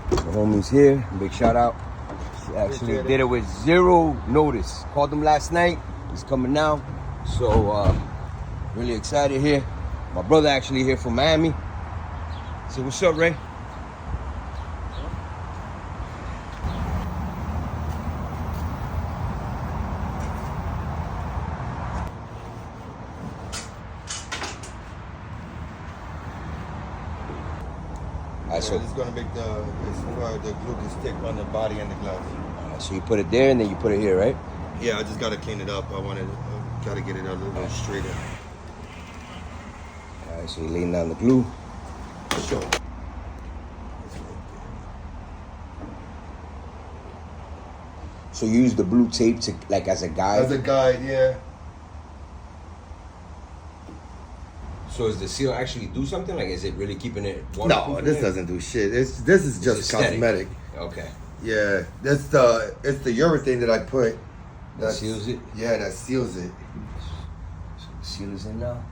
The homie's here. Big shout out. She actually did it with zero notice. Called him last night. He's coming now. So really excited here. My brother actually here from Miami. So what's up, Ray? So it's gonna make the glue can stick on the body and the glass. So you put it there and then you put it here, right? Yeah, I just gotta clean it up. I gotta get it a little bit straighter. All right, so you're laying down the glue. Sure. So you use the blue tape to like as a guide. As a guide, yeah. So does the seal actually do something? Like, is it really keeping it No, waterproof? this doesn't do shit. This is just aesthetic. cosmetic. Okay. Yeah, it's the urethane that I put. That seals it? Yeah, that seals it. So the seal is in now.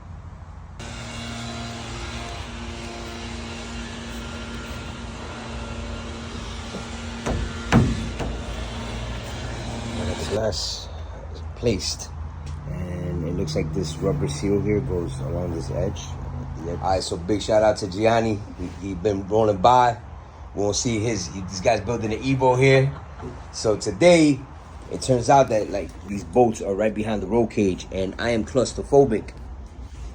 Got the glass placed. And it looks like this rubber seal here goes along this edge. All right, so big shout out to Gianni. He been rolling by. We won't see this guy's building an Evo here. So today, it turns out that like these boats are right behind the roll cage, and I am claustrophobic.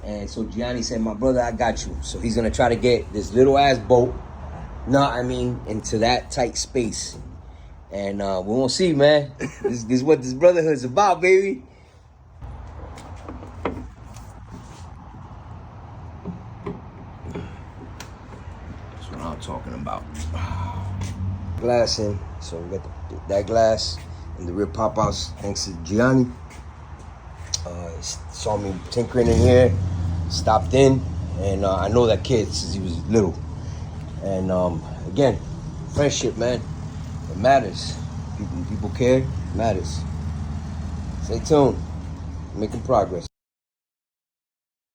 And so Gianni said, "My brother, I got you." So he's gonna try to get this little ass boat, into that tight space. And we won't see, man. This is what this brotherhood's about, baby. I'm talking about glass in, so we got that glass and the rear pop outs thanks to Gianni. Saw me tinkering in here, stopped in, and I know that kid since he was little. And again, friendship, man, it matters. People care, it matters. Stay tuned, making progress.